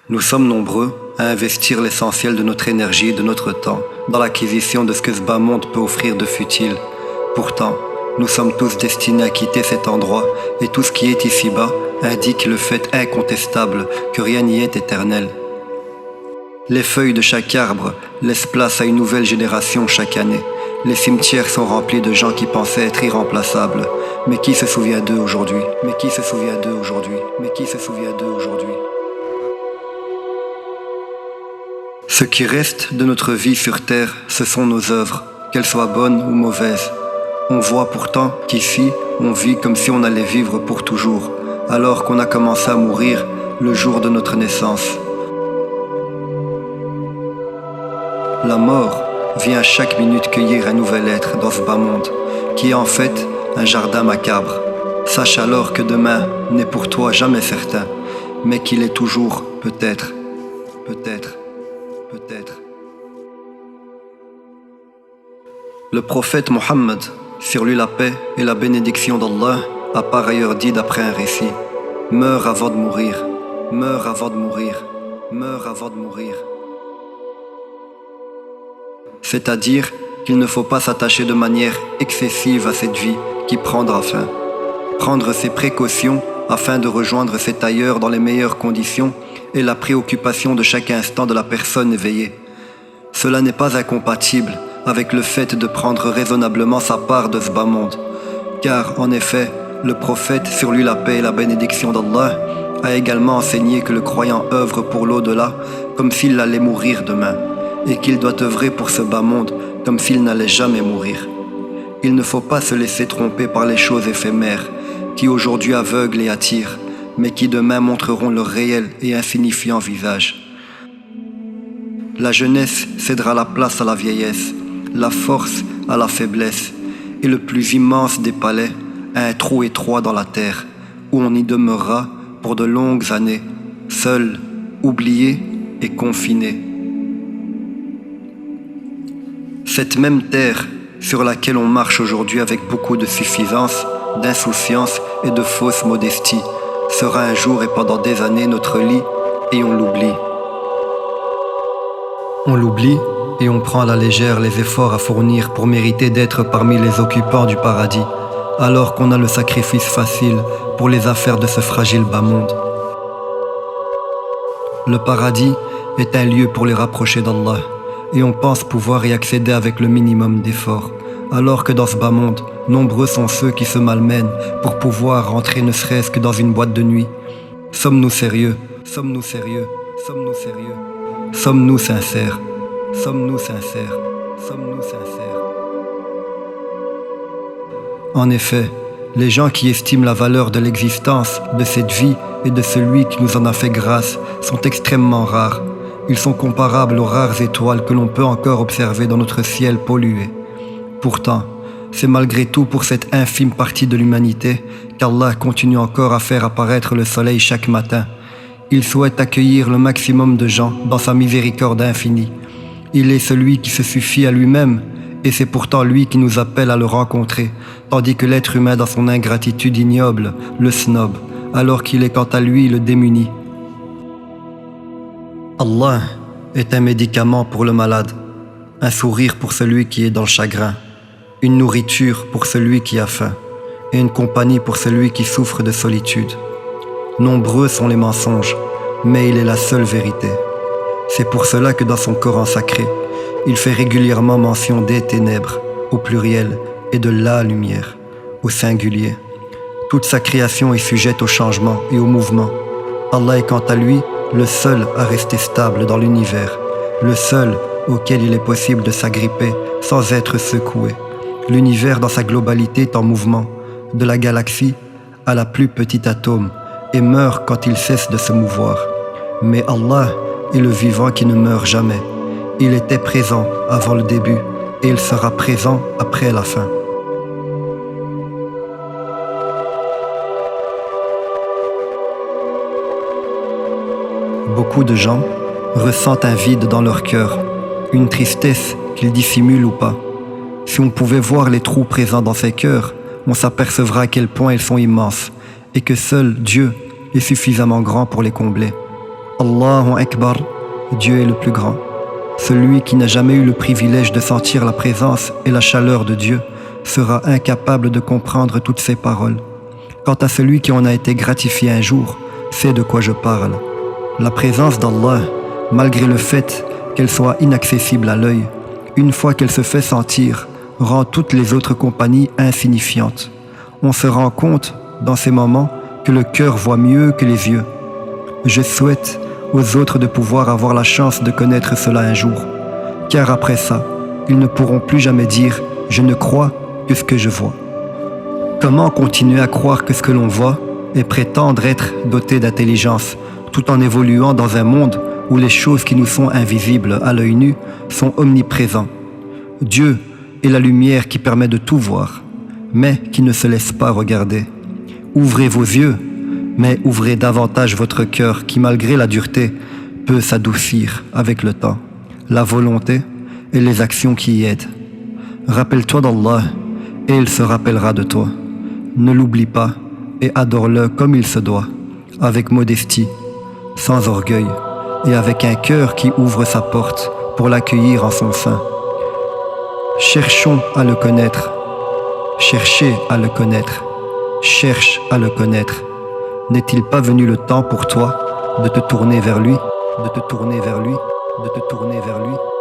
Nous sommes nombreux à investir l'essentiel de notre énergie et de notre temps dans l'acquisition de ce que ce bas monde peut offrir de futile. Pourtant, nous sommes tous destinés à quitter cet endroit et tout ce qui est ici-bas indique le fait incontestable que rien n'y est éternel. Les feuilles de chaque arbre laissent place à une nouvelle génération chaque année. Les cimetières sont remplis de gens qui pensaient être irremplaçables. Mais qui se souvient d'eux aujourd'hui? Mais qui se souvient d'eux aujourd'hui? Mais qui se souvient d'eux aujourd'hui? Ce qui reste de notre vie sur terre, ce sont nos œuvres, qu'elles soient bonnes ou mauvaises. On voit pourtant qu'ici, on vit comme si on allait vivre pour toujours, alors qu'on a commencé à mourir le jour de notre naissance. La mort vient à chaque minute cueillir un nouvel être dans ce bas monde, qui est en fait un jardin macabre. Sache alors que demain n'est pour toi jamais certain, mais qu'il est toujours peut-être, peut-être, peut-être. Le prophète Mohammed, sur lui la paix et la bénédiction d'Allah, a par ailleurs dit d'après un récit: meurs avant de mourir, meurs avant de mourir, meurs avant de mourir. C'est-à-dire qu'il ne faut pas s'attacher de manière excessive à cette vie qui prendra fin. Prendre ses précautions afin de rejoindre cet ailleurs dans les meilleures conditions est la préoccupation de chaque instant de la personne éveillée. Cela n'est pas incompatible avec le fait de prendre raisonnablement sa part de ce bas monde. Car, en effet, le prophète, sur lui la paix et la bénédiction d'Allah, a également enseigné que le croyant œuvre pour l'au-delà comme s'il allait mourir demain, et qu'il doit œuvrer pour ce bas monde comme s'il n'allait jamais mourir. Il ne faut pas se laisser tromper par les choses éphémères qui aujourd'hui aveuglent et attirent, mais qui demain montreront leur réel et insignifiant visage. La jeunesse cédera la place à la vieillesse, la force à la faiblesse, et le plus immense des palais à un trou étroit dans la terre, où on y demeurera pour de longues années, seul, oublié et confiné. Cette même terre sur laquelle on marche aujourd'hui avec beaucoup de suffisance, d'insouciance et de fausse modestie sera un jour et pendant des années notre lit, et on l'oublie. On l'oublie et on prend à la légère les efforts à fournir pour mériter d'être parmi les occupants du paradis, alors qu'on a le sacrifice facile pour les affaires de ce fragile bas monde. Le paradis est un lieu pour les rapprocher d'Allah, et on pense pouvoir y accéder avec le minimum d'efforts, alors que dans ce bas monde, nombreux sont ceux qui se malmènent pour pouvoir rentrer ne serait-ce que dans une boîte de nuit. Sommes-nous sérieux? Sommes-nous sérieux? Sommes-nous sérieux? Sommes-nous sincères? Sommes-nous sincères? Sommes-nous sincères? En effet, les gens qui estiment la valeur de l'existence, de cette vie et de celui qui nous en a fait grâce sont extrêmement rares. Ils sont comparables aux rares étoiles que l'on peut encore observer dans notre ciel pollué. Pourtant, c'est malgré tout pour cette infime partie de l'humanité qu'Allah continue encore à faire apparaître le soleil chaque matin. Il souhaite accueillir le maximum de gens dans sa miséricorde infinie. Il est celui qui se suffit à lui-même, et c'est pourtant lui qui nous appelle à le rencontrer, tandis que l'être humain dans son ingratitude ignoble le snob, alors qu'il est quant à lui le démuni. Allah est un médicament pour le malade, un sourire pour celui qui est dans le chagrin, une nourriture pour celui qui a faim, et une compagnie pour celui qui souffre de solitude. Nombreux sont les mensonges, mais il est la seule vérité. C'est pour cela que dans son Coran sacré, il fait régulièrement mention des ténèbres, au pluriel, et de la lumière, au singulier. Toute sa création est sujette au changement et au mouvement. Allah est quant à lui le seul à rester stable dans l'univers, le seul auquel il est possible de s'agripper sans être secoué. L'univers dans sa globalité est en mouvement, de la galaxie à la plus petite atome, et meurt quand il cesse de se mouvoir. Mais Allah est le vivant qui ne meurt jamais. Il était présent avant le début, et il sera présent après la fin. Beaucoup de gens ressentent un vide dans leur cœur, une tristesse qu'ils dissimulent ou pas. Si on pouvait voir les trous présents dans ces cœurs, on s'apercevra à quel point ils sont immenses et que seul Dieu est suffisamment grand pour les combler. Allahu Akbar, Dieu est le plus grand. Celui qui n'a jamais eu le privilège de sentir la présence et la chaleur de Dieu sera incapable de comprendre toutes ces paroles. Quant à celui qui en a été gratifié un jour, sait de quoi je parle. La présence d'Allah, malgré le fait qu'elle soit inaccessible à l'œil, une fois qu'elle se fait sentir, rend toutes les autres compagnies insignifiantes. On se rend compte, dans ces moments, que le cœur voit mieux que les yeux. Je souhaite aux autres de pouvoir avoir la chance de connaître cela un jour, car après ça, ils ne pourront plus jamais dire « je ne crois que ce que je vois ». Comment continuer à croire que ce que l'on voit et prétendre être doté d'intelligence, tout en évoluant dans un monde où les choses qui nous sont invisibles à l'œil nu sont omniprésents. Dieu est la lumière qui permet de tout voir, mais qui ne se laisse pas regarder. Ouvrez vos yeux, mais ouvrez davantage votre cœur qui, malgré la dureté, peut s'adoucir avec le temps, la volonté et les actions qui y aident. Rappelle-toi d'Allah et il se rappellera de toi. Ne l'oublie pas et adore-le comme il se doit, avec modestie, sans orgueil et avec un cœur qui ouvre sa porte pour l'accueillir en son sein. Cherchons à le connaître, cherchez à le connaître, cherche à le connaître. N'est-il pas venu le temps pour toi de te tourner vers lui, de te tourner vers lui, de te tourner vers lui?